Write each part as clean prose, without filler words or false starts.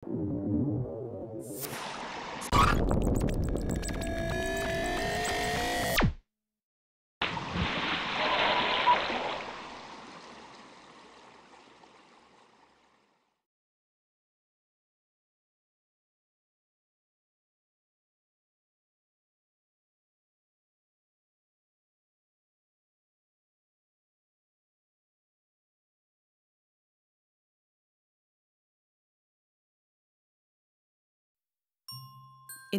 In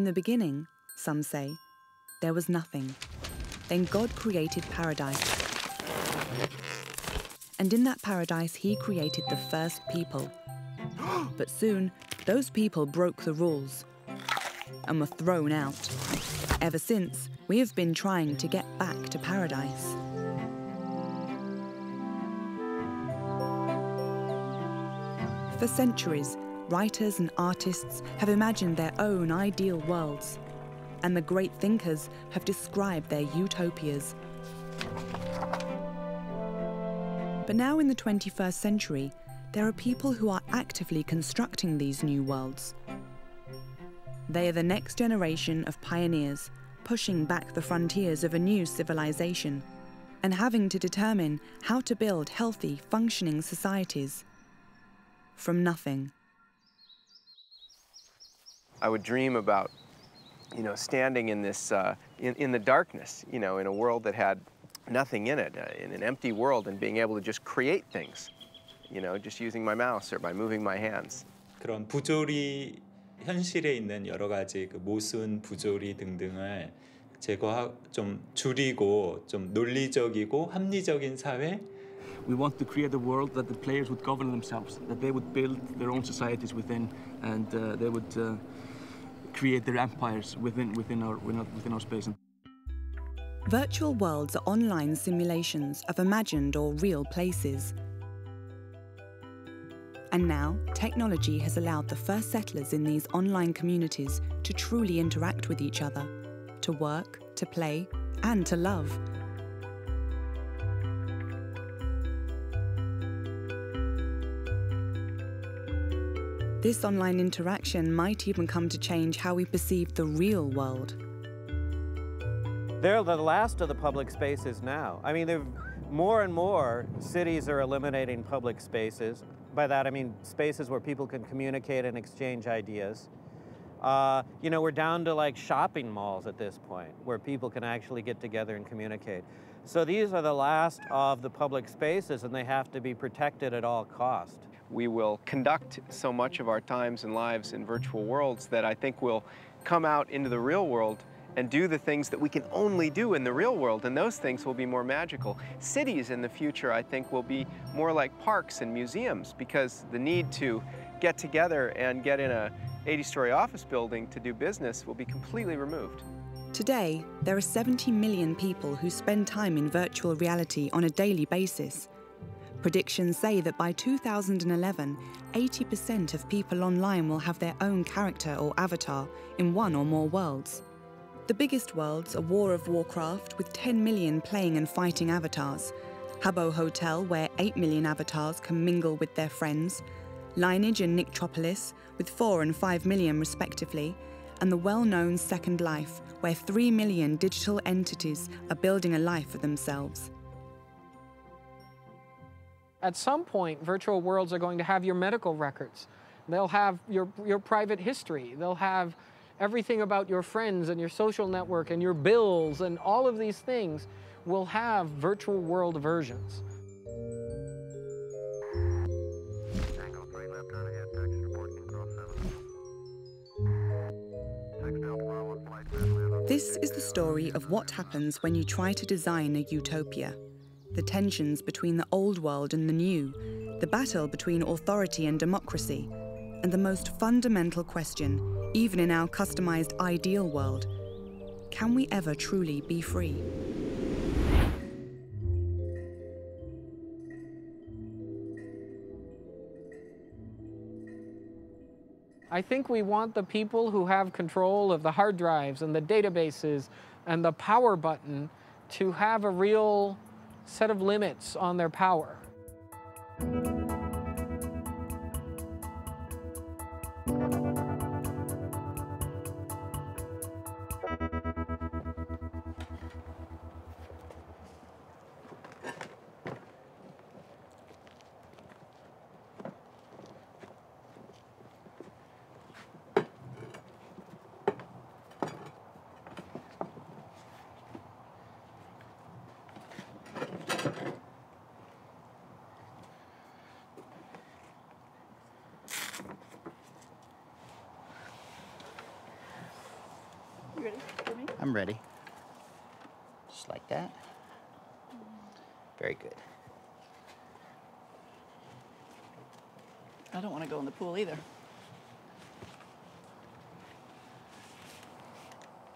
the beginning, some say, there was nothing. Then God created paradise. And in that paradise, he created the first people. But soon, those people broke the rules and were thrown out. Ever since, we have been trying to get back to paradise. For centuries, writers and artists have imagined their own ideal worlds, and the great thinkers have described their utopias. But now in the 21st century, there are people who are actively constructing these new worlds. They are the next generation of pioneers, pushing back the frontiers of a new civilization, and having to determine how to build healthy, functioning societies from nothing. I would dream about, standing in this, in the darkness, in a world that had nothing in it, in an empty world, and being able to just create things, just using my mouse or by moving my hands. 그런 부조리, 현실에 있는 여러 가지 그 모순, 부조리 등등을 좀 줄이고 좀 논리적이고 합리적인 사회. We want to create a world that the players would govern themselves, that they would build their own societies within, and they would create their empires within our space. Virtual worlds are online simulations of imagined or real places. And now, technology has allowed the first settlers in these online communities to truly interact with each other, to work, to play, and to love. This online interaction might even come to change how we perceive the real world. They're the last of the public spaces now. I mean, more and more cities are eliminating public spaces. By that, I mean spaces where people can communicate and exchange ideas. We're down to like shopping malls at this point, where people can actually get together and communicate. So these are the last of the public spaces, and they have to be protected at all cost. We will conduct so much of our times and lives in virtual worlds that I think we'll come out into the real world and do the things that we can only do in the real world, and those things will be more magical. Cities in the future, I think, will be more like parks and museums, because the need to get together and get in a 80-story office building to do business will be completely removed. Today, there are 70 million people who spend time in virtual reality on a daily basis. Predictions say that by 2011, 80% of people online will have their own character or avatar in one or more worlds. The biggest worlds are War of Warcraft, with 10 million playing and fighting avatars, Habbo Hotel, where 8 million avatars can mingle with their friends, Lineage and Nicktropolis, with 4 and 5 million respectively, and the well-known Second Life, where 3 million digital entities are building a life for themselves. At some point, virtual worlds are going to have your medical records. They'll have your private history. They'll have everything about your friends and your social network and your bills, and all of these things will have virtual world versions. This is the story of what happens when you try to design a utopia. The tensions between the old world and the new, the battle between authority and democracy, and the most fundamental question, even in our customized ideal world, can we ever truly be free? I think we want the people who have control of the hard drives and the databases and the power button to have a real set of limits on their power. You ready for me? I'm ready. Just like that. Very good. I don't want to go in the pool either.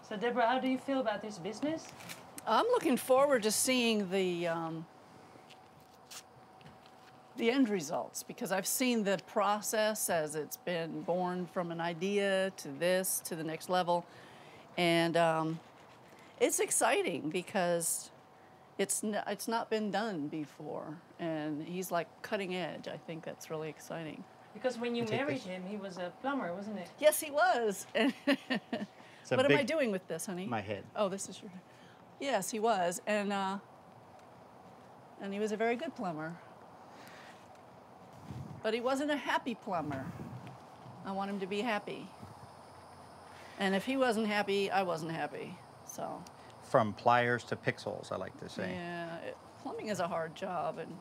So, Deborah, how do you feel about this business? I'm looking forward to seeing the end results, because I've seen the process as it's been born from an idea to this, to the next level. And it's exciting because it's not been done before. And he's like cutting edge. I think that's really exciting. Because when you married him, he was a plumber, wasn't it? Yes, he was. What am I doing with this, honey? My head. Oh, this is your head. Yes, he was. And he was a very good plumber. But he wasn't a happy plumber. I want him to be happy. And if he wasn't happy, I wasn't happy. So. From pliers to pixels, I like to say. Yeah, plumbing is a hard job, and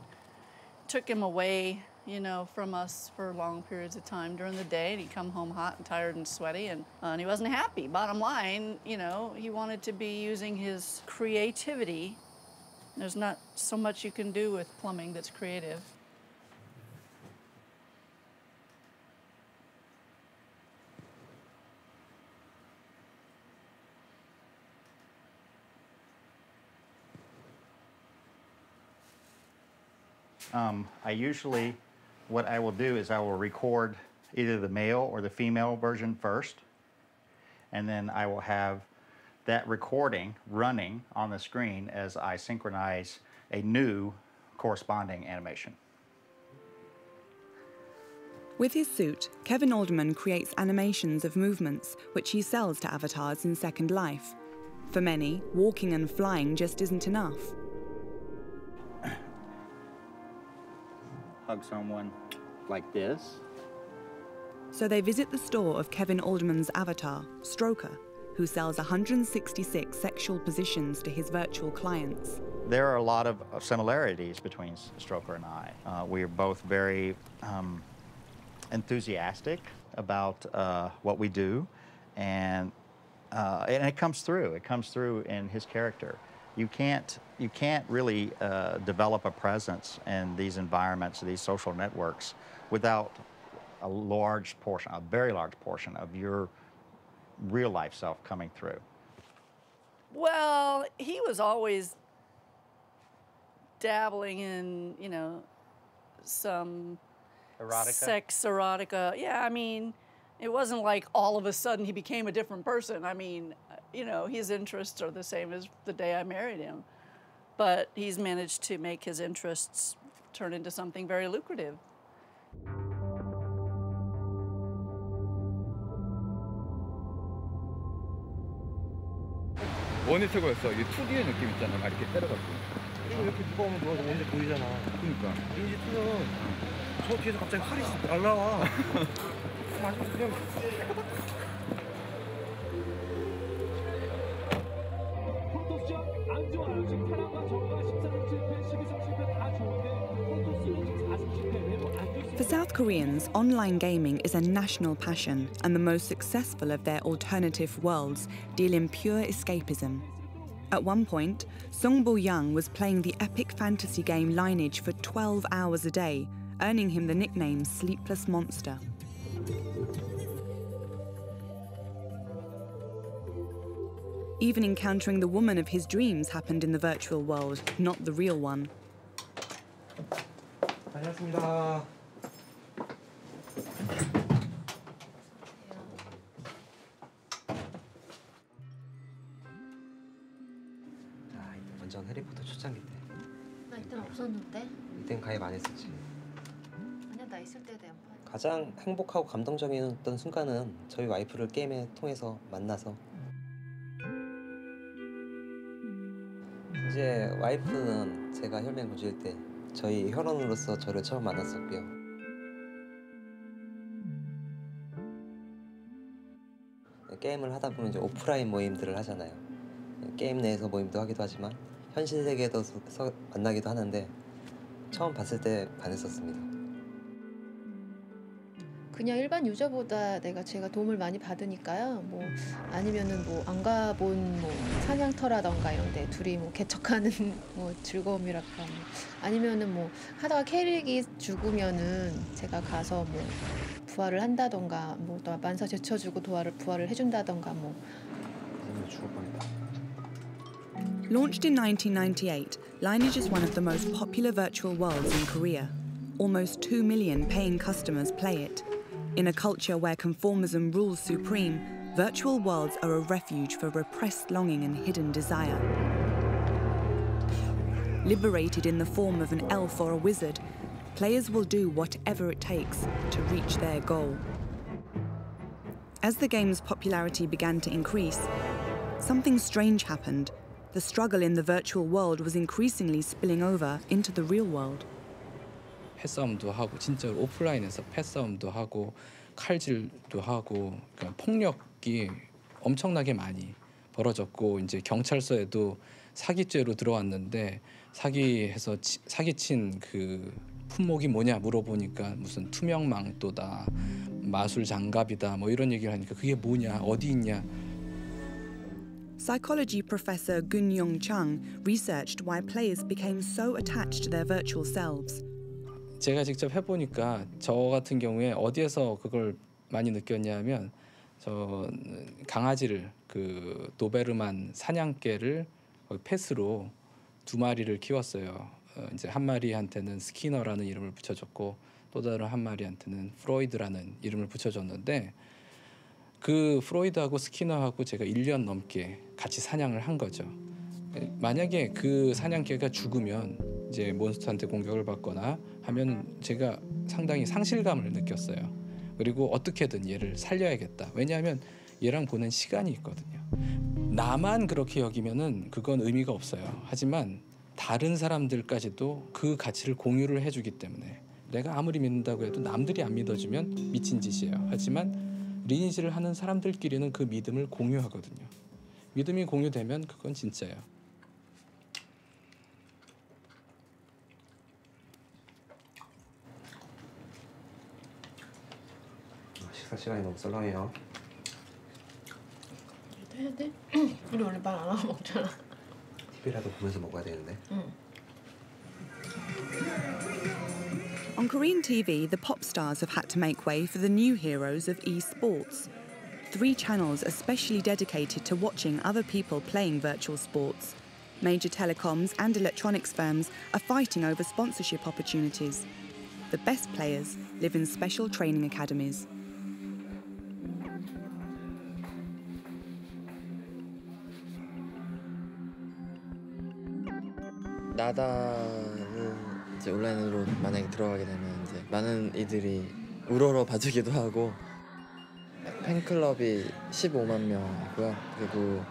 took him away, you know, from us for long periods of time during the day, and he'd come home hot and tired and sweaty, and he wasn't happy. Bottom line, you know, he wanted to be using his creativity. There's not so much you can do with plumbing that's creative. What I will do is I will record either the male or the female version first, and then I will have that recording running on the screen as I synchronize a new corresponding animation. With his suit, Kevin Alderman creates animations of movements which he sells to avatars in Second Life. For many, walking and flying just isn't enough. Hug someone like this. So they visit the store of Kevin Alderman's avatar, Stroker, who sells 166 sexual positions to his virtual clients. There are a lot of similarities between Stroker and I. We are both very enthusiastic about what we do, and it comes through. It comes through in his character. You can't really develop a presence in these environments, these social networks, without a large portion, a very large portion of your real life self coming through. Well, he was always dabbling in, you know, some Erotica? sex erotica. Yeah, I mean, it wasn't like all of a sudden he became a different person. I mean, you know, his interests are the same as the day I married him. But he's managed to make his interests turn into something very lucrative. 원이 최고였어. 이 2D의 느낌 있잖아. 막 이렇게 때려가지고. 이렇게 누가 오면 누가 원래 보이잖아. 그러니까. 인지 2는 저 뒤에서 갑자기 활이 싹 날라와. 마지막에 그냥 For South Koreans, online gaming is a national passion, and the most successful of their alternative worlds deal in pure escapism. At one point, Sung Bo Young was playing the epic fantasy game Lineage for 12 hours a day, earning him the nickname Sleepless Monster. Even encountering the woman of his dreams happened in the virtual world, not the real one. 다녀왔습니다. 완전 해리포터 초창기 때. 나 이때는 없었는데? 이땐 가입 안 했었지. 아니야, 나 있을 때에 대한 판. 가장 행복하고 감동적이었던 순간은 저희 와이프를 게임에 통해서 만나서 이제 와이프는 제가 혈맹 고지일 때 저희 혈원으로서 저를 처음 만났었고요. 게임을 하다 보면 이제 오프라인 모임들을 하잖아요. 게임 내에서 모임도 하기도 하지만 현실 세계에서 만나기도 하는데 처음 봤을 때 반했었습니다. 그냥 일반 유저보다 제가 도움을 많이 받으니까요. 뭐 아니면은 뭐 안 가본 뭐 사냥터라던가 이런 데 둘이 뭐 개척하는 뭐 즐거움이랄까 뭐 아니면은 뭐 하다가 캐릭이 죽으면은 제가 가서 뭐 부활을 한다던가 뭐 또 만사 제쳐주고 부활을 해준다던가 뭐. Launched in 1998, Lineage is one of the most popular virtual worlds in Korea. Almost 2 million paying customers play it. In a culture where conformism rules supreme, virtual worlds are a refuge for repressed longing and hidden desire. Liberated in the form of an elf or a wizard, players will do whatever it takes to reach their goal. As the game's popularity began to increase, something strange happened. The struggle in the virtual world was increasingly spilling over into the real world. 패싸움도 하고 진짜로 오프라인에서 패싸움도 하고 칼질도 하고 그러니까 폭력이 엄청나게 많이 벌어졌고 이제 경찰서에도 사기죄로 들어왔는데 사기해서 사기친 그 품목이 뭐냐 물어보니까 무슨 투명 망토다 마술 장갑이다 뭐 이런 얘기를 하니까 그게 뭐냐 어디 있냐. Psychology professor Gun Young Chung researched why players became so attached to their virtual selves. 제가 직접 해보니까 저 같은 경우에 어디에서 그걸 많이 느꼈냐면 저 강아지를 그 도베르만 사냥개를 펫으로 2마리를 키웠어요. 이제 한 마리한테는 스키너라는 이름을 붙여줬고 또 다른 한 마리한테는 프로이드라는 이름을 붙여줬는데 그 프로이드하고 스키너하고 제가 1년 넘게 같이 사냥을 한 거죠. 만약에 그 사냥개가 죽으면 이제 몬스터한테 공격을 받거나 하면 제가 상당히 상실감을 느꼈어요. 그리고 어떻게든 얘를 살려야겠다. 왜냐하면 얘랑 보낸 시간이 있거든요. 나만 그렇게 여기면은 그건 의미가 없어요. 하지만 다른 사람들까지도 그 가치를 공유를 해주기 때문에 내가 아무리 믿는다고 해도 남들이 안 믿어주면 미친 짓이에요. 하지만 리니지를 하는 사람들끼리는 그 믿음을 공유하거든요. 믿음이 공유되면 그건 진짜예요. 식사 시간이 너무 썰렁해요. 해야 돼? 우리 원래 말 안 하고 먹잖아. TV라도 보면서 먹어야 되는데. On Korean TV, the pop stars have had to make way for the new heroes of esports. 3 channels are specially dedicated to watching other people playing virtual sports. Major telecoms and electronics firms are fighting over sponsorship opportunities. The best players live in special training academies. 나다를 이제 온라인으로 만약에 들어가게 되면 이제 많은 이들이 우러러 봐주기도 하고 팬클럽이 15만 명이고요. 그리고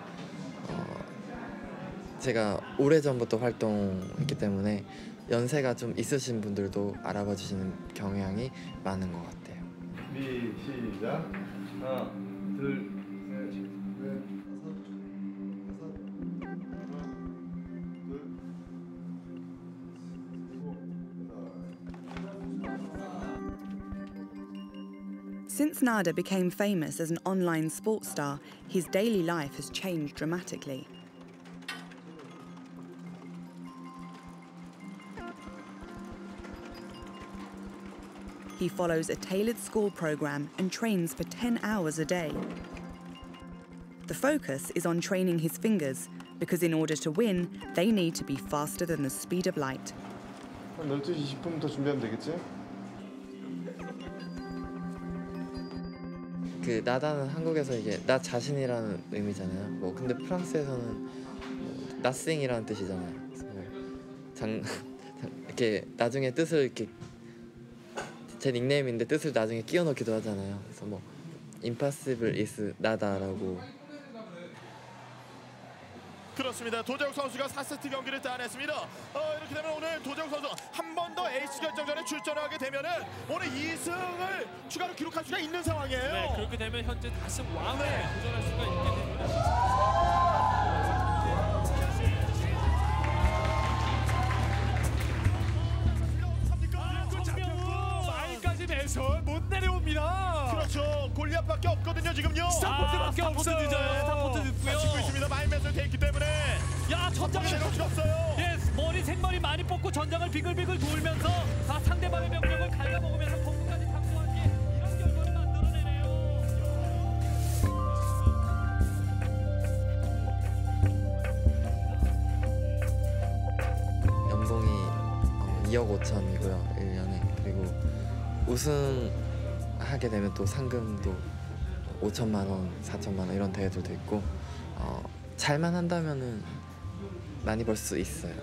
제가 오래전부터 활동했기 때문에 연세가 좀 있으신 분들도 알아봐 주시는 경향이 많은 것 같아요. 시작. 하나, 둘, 셋, 넷. Since Nada became famous as an online sports star, his daily life has changed dramatically. He follows a tailored school program and trains for 10 hours a day. The focus is on training his fingers, because in order to win, they need to be faster than the speed of light. 한 12시 20분부터 준비하면 되겠지? 그 나다는 한국에서 이게 나 자신이라는 의미잖아요. 뭐 근데 프랑스에서는 뭐 nothing이라는 뜻이잖아요. 그래서 뭐 이렇게 나중에 뜻을 이렇게 제 닉네임인데 뜻을 나중에 끼워 넣기도 하잖아요. 그래서 뭐 impossible is 나다라고. 그렇습니다. 도재욱 선수가 4세트 경기를 따냈습니다. 이렇게 되면 오늘 도재욱 선수 한 번 더 에이스 결정전에 출전하게 되면은 오늘 2승을 추가로 기록할 수가 있는 상황이에요. 네, 그렇게 되면 현재 다승 왕에 도전할 수가 있게 됩니다. 마이까지 위에서 못 내려옵니다. 그렇죠. 골리앗밖에 없거든요 지금요. 스타포트밖에 없어요. 늦어요. 스타포트 늦고요. 치고 있습니다. 마인맷을 돼 있기 때문에. 야 전장을 없어요. 예, 머리 생머리 많이 뽑고 전장을 비글비글 돌면서 다 상대방의 병력을 갉아먹으면서 공군까지 탐구하기 이런 결과를 만들어내네요. 연봉이 2억 5천이고요 1년에. 그리고 우승하게 되면 또 상금도 5천만 원, 4천만 원 이런 대회들도 있고 잘만 한다면은 많이 벌 수 있어요.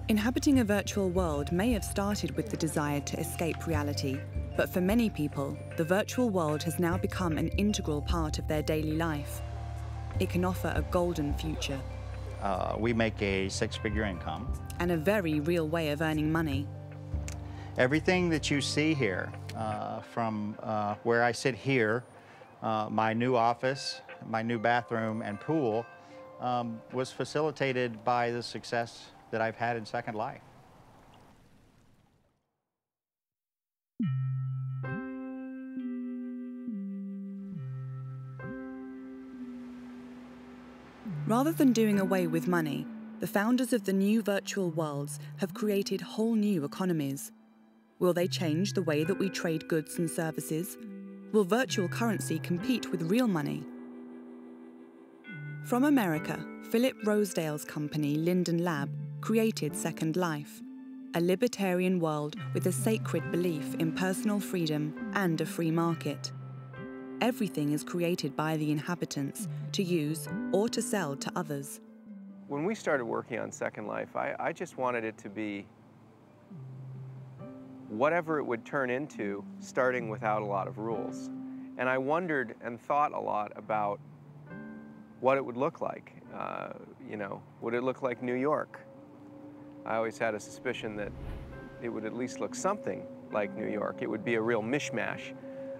Inhabiting a virtual world may have started with the desire to escape reality, but for many people, the virtual world has now become an integral part of their daily life. It can offer a golden future. We make a six-figure income. And a very real way of earning money. Everything that you see here, from where I sit here, my new office, my new bathroom and pool, was facilitated by the success that I've had in Second Life. Rather than doing away with money, the founders of the new virtual worlds have created whole new economies. Will they change the way that we trade goods and services? Will virtual currency compete with real money? From America, Philip Rosedale's company, Linden Lab, created Second Life, a libertarian world with a sacred belief in personal freedom and a free market. Everything is created by the inhabitants to use or to sell to others. When we started working on Second Life, I just wanted it to be whatever it would turn into, starting without a lot of rules. And I wondered and thought a lot about what it would look like. You know, would it look like New York? I always had a suspicion that it would at least look something like New York. It would be a real mishmash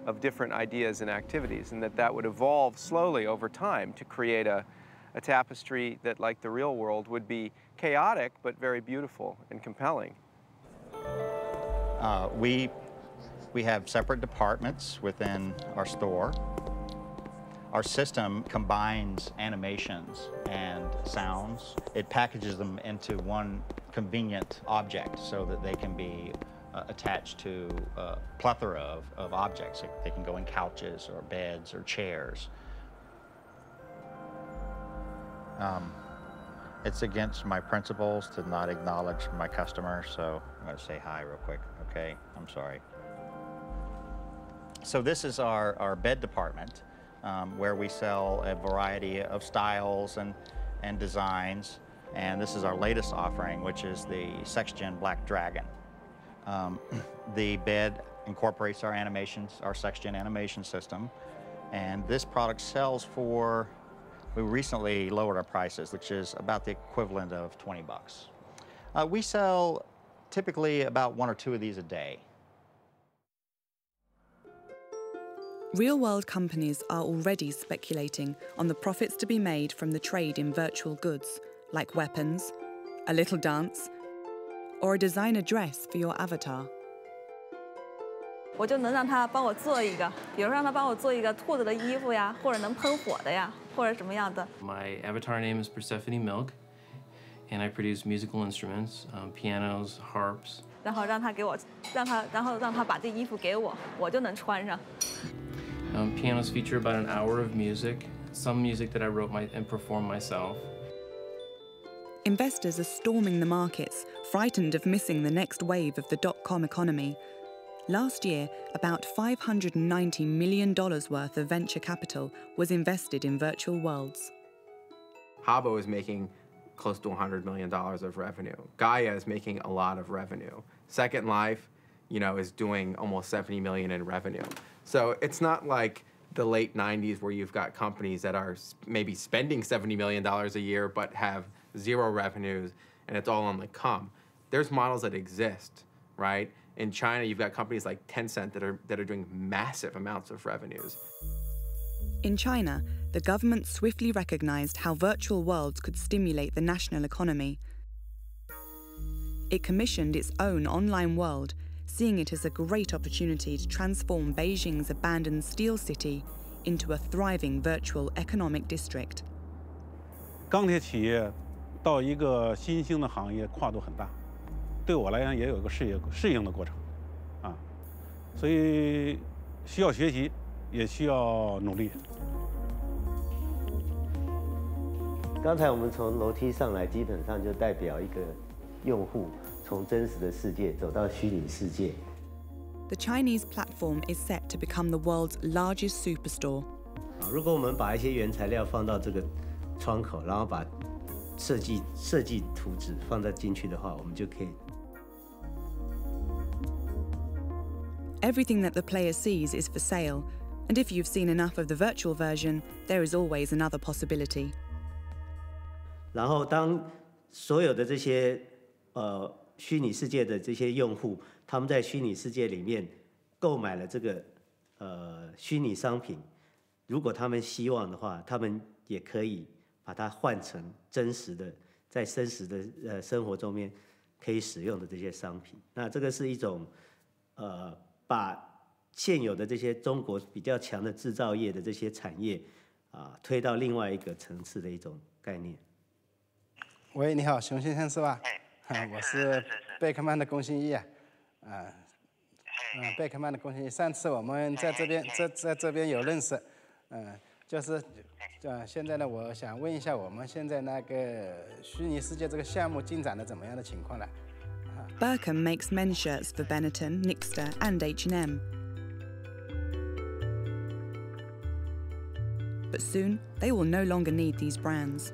of different ideas and activities, and that would evolve slowly over time to create a tapestry that, like the real world, would be chaotic but very beautiful and compelling. We have separate departments within our store. Our system combines animations and sounds. It packages them into one convenient object so that they can be attached to a plethora of objects. They can go in couches or beds or chairs. It's against my principles to not acknowledge my customers, so I'm going to say hi real quick, okay? I'm sorry. So this is our bed department, where we sell a variety of styles and designs. And this is our latest offering, which is the SexGen Black Dragon. The bed incorporates our animations, our SexGen animation system. And this product sells for, we recently lowered our prices, which is about the equivalent of 20 bucks. We sell typically about 1 or 2 of these a day. Real-world companies are already speculating on the profits to be made from the trade in virtual goods, like weapons, a little dance, or a designer dress for your avatar. 我就能让他帮我做一个，比如让他帮我做一个兔子的衣服呀，或者能喷火的呀，或者什么样的。My avatar name is Persephone Milk, and I produce musical instruments, pianos, harps. 然后让他给我，让他把这衣服给我，我就能穿上。Pianos feature about an hour of music, some music that I wrote and performed myself. Investors are storming the markets, frightened of missing the next wave of the dot-com economy. Last year, about $590 million worth of venture capital was invested in virtual worlds. Habbo is making close to $100 million of revenue. Gaia is making a lot of revenue. Second Life, you know, is doing almost 70 million in revenue. So it's not like the late 90s where you've got companies that are maybe spending $70 million a year but have zero revenues and it's all on the come. There's models that exist, right? In China, you've got companies like Tencent that are doing massive amounts of revenues. In China, the government swiftly recognized how virtual worlds could stimulate the national economy. It commissioned its own online world, seeing it as a great opportunity to transform Beijing's abandoned steel city into a thriving virtual economic district. 钢铁企业到一个新兴的行业跨度很大，对我来讲也有一个适应的过程，所以需要学习，也需要努力。刚才我们从楼梯上来，基本上就代表一个用户从真实的世界走到虚拟世界。The Chinese platform is set to become the world's largest superstore. 如果我们把一些原材料放到这个窗口，然后把设计图纸放在进去的话，我们就可以。Everything that the player sees is for sale, and if you've seen enough of the virtual version, there is always another possibility. 然后，当所有的这些虚拟世界的这些用户，他们在虚拟世界里面购买了这个虚拟商品，如果他们希望的话，他们也可以把它换成真实的，在真实的生活中面可以使用的这些商品。那这个是一种把现有的这些中国比较强的制造业的这些产业推到另外一个层次的一种概念。喂，你好，熊先生是吧？我是贝克曼的龚新义贝克曼的龚新义。上次我们在这边在这边有认识，就是现在呢，我想问一下，我们现在那个虚拟世界这个项目进展的怎么样的情况了Birkham makes men's shirts for Benetton, Nixter and H&M. But soon, they will no longer need these brands.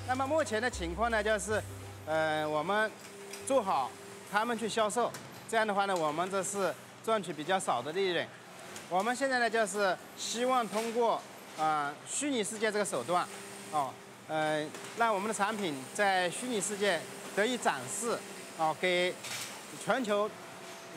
那么目前的情况呢，就是我们做好，他们去销售，这样的话呢，我们这是赚取比较少的利润。我们现在呢，就是希望通过虚拟世界这个手段，让我们的产品在虚拟世界得以展示，给全球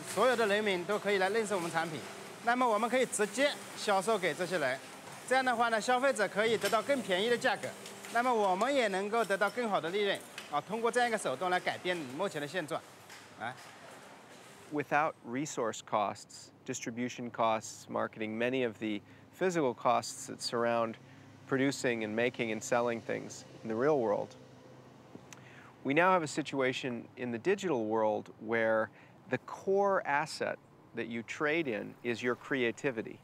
所有的人民都可以来认识我们产品。那么我们可以直接销售给这些人，这样的话呢，消费者可以得到更便宜的价格。那么我们也能够得到更好的利润，通过这样一个手段来改变目前的现状，Without resource costs, distribution costs, marketing, many of the physical costs that surround producing and making and selling things in the real world, we now have a situation in the digital world where the core asset that you trade in is your creativity.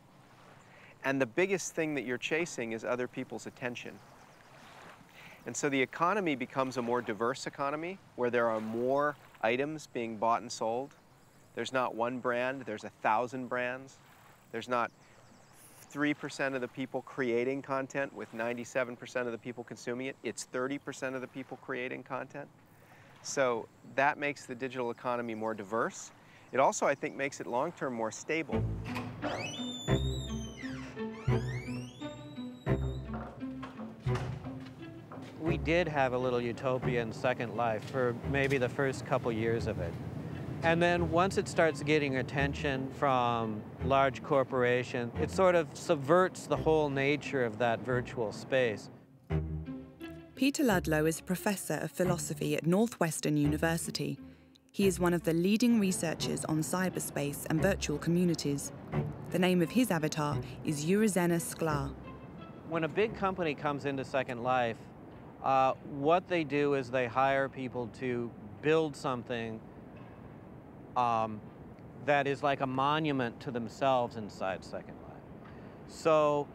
And the biggest thing that you're chasing is other people's attention. And so the economy becomes a more diverse economy where there are more items being bought and sold. There's not one brand, there's 1,000 brands. There's not 3% of the people creating content with 97% of the people consuming it. It's 30% of the people creating content. So that makes the digital economy more diverse. It also, I think, makes it long-term more stable. We did have a little utopia in Second Life for maybe the first couple years of it. And then once it starts getting attention from large corporations, it sort of subverts the whole nature of that virtual space. Peter Ludlow is a professor of philosophy at Northwestern University. He is one of the leading researchers on cyberspace and virtual communities. The name of his avatar is Urizena Sklar. When a big company comes into Second Life, what they do is they hire people to build something that is like a monument to themselves inside Second Life. So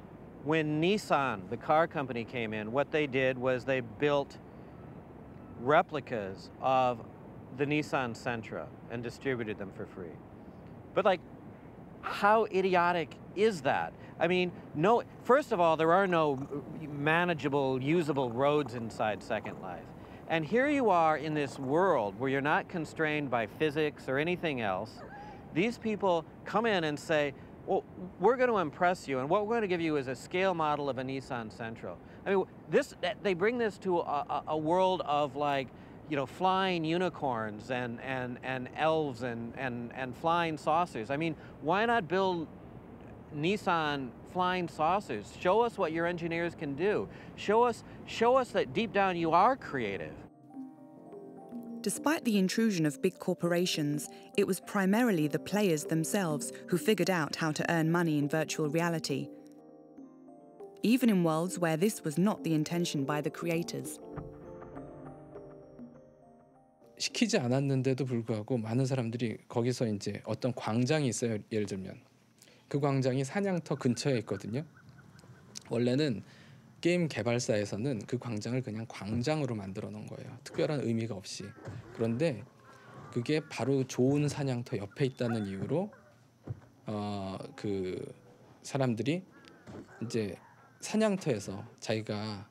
when Nissan, the car company, came in, what they did was they built replicas of the Nissan Sentra and distributed them for free. But like, how idiotic is that? I mean, no, first of all, there are no manageable, usable roads inside Second Life. And here you are in this world where you're not constrained by physics or anything else. These people come in and say, well, we're going to impress you, and what we're going to give you is a scale model of a Nissan Sentra. I mean, they bring this to a world of like, you know, flying unicorns and elves and flying saucers. I mean, why not build Nissan flying saucers. Show us what your engineers can do. Show us that deep down you are creative. Despite the intrusion of big corporations, it was primarily the players themselves who figured out how to earn money in virtual reality, even in worlds where this was not the intention by the creators. 시키지 않았는데도 불구하고 많은 사람들이 거기서 이제 어떤 광장이 있어요. 예를 들면 그 광장이 사냥터 근처에 있거든요. 원래는 게임 개발사에서는 그 광장을 그냥 광장으로 만들어 놓은 거예요. 특별한 의미가 없이. 그런데 그게 바로 좋은 사냥터 옆에 있다는 이유로 그 사람들이 이제 사냥터에서 자기가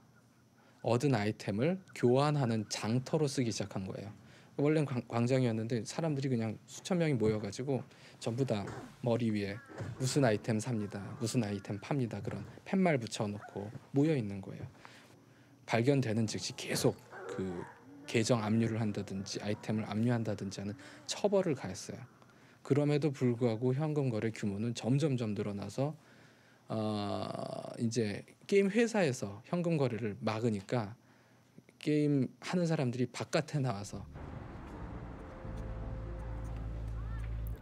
얻은 아이템을 교환하는 장터로 쓰기 시작한 거예요. 원래는 광장이었는데 사람들이 그냥 수천 명이 모여가지고 전부 다 머리 위에 무슨 아이템 삽니다, 무슨 아이템 팝니다 그런 팻말 붙여놓고 모여 있는 거예요. 발견되는 즉시 계속 그 계정 압류를 한다든지 아이템을 압류한다든지 하는 처벌을 가했어요. 그럼에도 불구하고 현금 거래 규모는 점점점 늘어나서 이제 게임 회사에서 현금 거래를 막으니까 게임 하는 사람들이 바깥에 나와서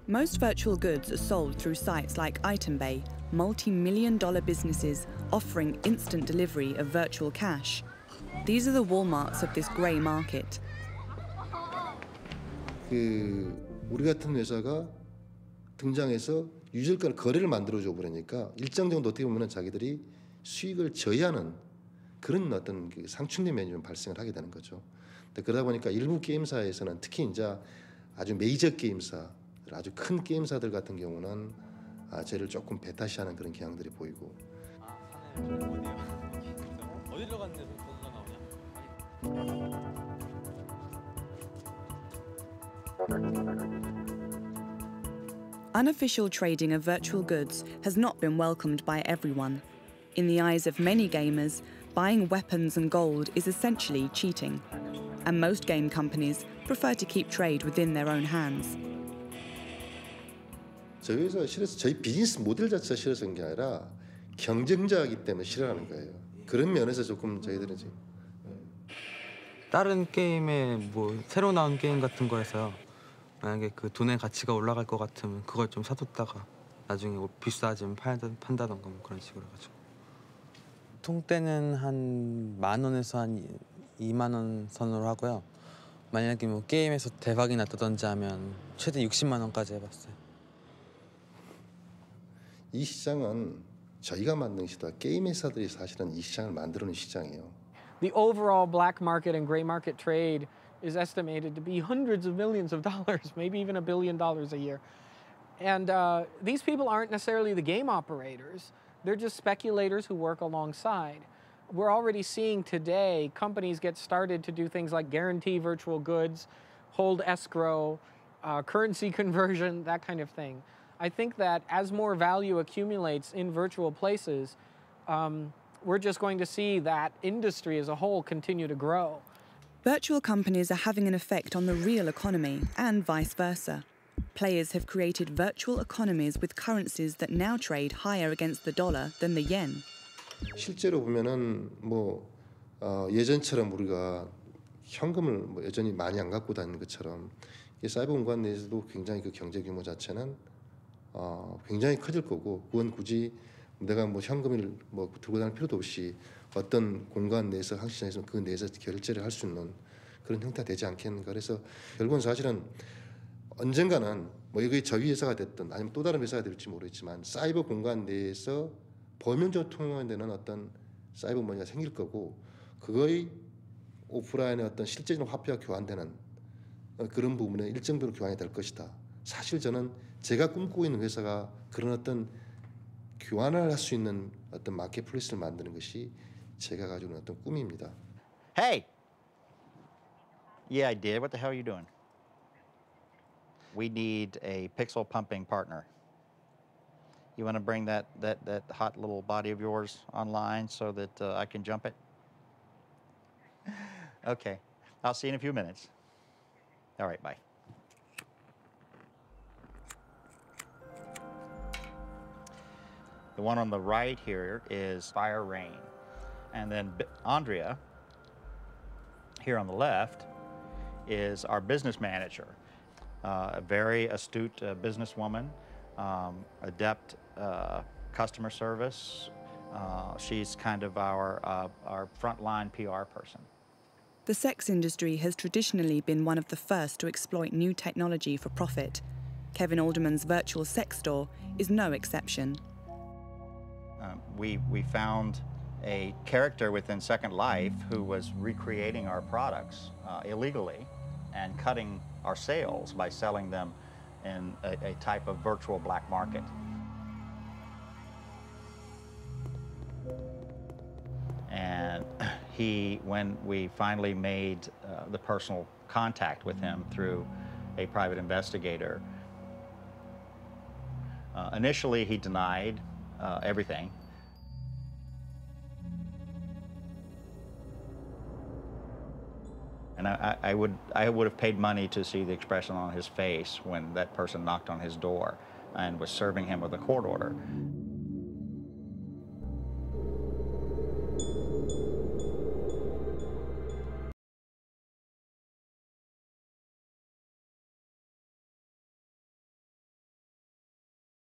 Most virtual goods are sold through sites like ItemBay, multi-million-dollar businesses offering instant delivery of virtual cash. These are the Walmarts of this grey market. 우리 같은 회사가 등장해서 유저가 거래를 만들어줘 버리니까 일정 정도 어떻게 보면은 자기들이 수익을 저해하는 그런 어떤 상충된 면이 좀 발생을 하게 되는 거죠. 그러다 보니까 일부 게임사에서는 특히 이제 아주 메이저 게임사 아주 큰 게임사들 같은 경우는 쟤를 조금 배타시하는 그런 경향들이 보이고. 어디로 갔는데 나오냐? Unofficial trading of virtual goods has not been welcomed by everyone. In the eyes of many gamers, buying weapons and gold is essentially cheating, and most game companies prefer to keep trade within their own hands. 저희 회사 싫어서 저희 비즈니스 모델 자체가 싫어서 그런 게 아니라 경쟁자이기 때문에 싫어하는 거예요. 그런 면에서 조금 저희들은 지금 다른 게임에 뭐 새로 나온 게임 같은 거에서 만약에 그 돈의 가치가 올라갈 것 같으면 그걸 좀 사뒀다가 나중에 뭐 비싸지면 판다던가 뭐 그런 식으로 해가지고 통때는 한 10,000원에서 한 20,000원 선으로 하고요. 만약에 뭐 게임에서 대박이 났다든지 하면 최대 60만 원까지 해봤어요. 이 시장은 저희가 만든 시장, 게임 회사들이 사실은 이 시장을 만들어낸 시장이에요. The overall black market and gray market trade is estimated to be hundreds of millions of dollars, maybe even $1 billion a year. And these people aren't necessarily the game operators. They're just speculators who work alongside. We're already seeing today companies get started to do things like guarantee virtual goods, hold escrow, currency conversion, that kind of thing. I think that as more value accumulates in virtual places, we're just going to see that industry as a whole continue to grow. Virtual companies are having an effect on the real economy and vice versa. Players have created virtual economies with currencies that now trade higher against the dollar than the yen. 실제로 보면은 뭐 예전처럼 우리가 현금을 뭐 여전히 많이 안 갖고 다니는 것처럼 이 사이버 공간 내에서도 굉장히 그 경제 규모 자체는 굉장히 커질 거고 그건 굳이 내가 뭐 현금을 뭐 들고 다닐 필요도 없이 어떤 공간 내에서 항시장에서 그 내에서 결제를 할 수 있는 그런 형태가 되지 않겠는가. 그래서 결국은 사실은 언젠가는 뭐 이게 저희 회사가 됐든 아니면 또 다른 회사가 될지 모르겠지만 사이버 공간 내에서 범용적으로 통용되는 어떤 사이버 머니가 생길 거고 그거의 오프라인의 어떤 실제적인 화폐와 교환되는 그런 부분에 일정 부분 교환이 될 것이다. 사실 저는 제가 꿈꾸고 있는 회사가 그런 어떤 교환을 할 수 있는 어떤 마켓플레이스를 만드는 것이 제가 가지고 있는 어떤 꿈입니다. Hey! Yeah, I did. What the hell are you doing? We need a pixel pumping partner. You want to bring that hot little body of yours online so that I can jump it? Okay. I'll see you in a few minutes. All right, bye. The one on the right here is Fire Rain. And then Andrea, here on the left, is our business manager, a very astute businesswoman, adept customer service. She's kind of our frontline PR person. The sex industry has traditionally been one of the first to exploit new technology for profit. Kevin Alderman's virtual sex store is no exception. We found a character within Second Life who was recreating our products illegally and cutting our sales by selling them in a type of virtual black market. And when we finally made the personal contact with him through a private investigator, initially he denied everything. And I would have paid money to see the expression on his face when that person knocked on his door and was serving him with a court order.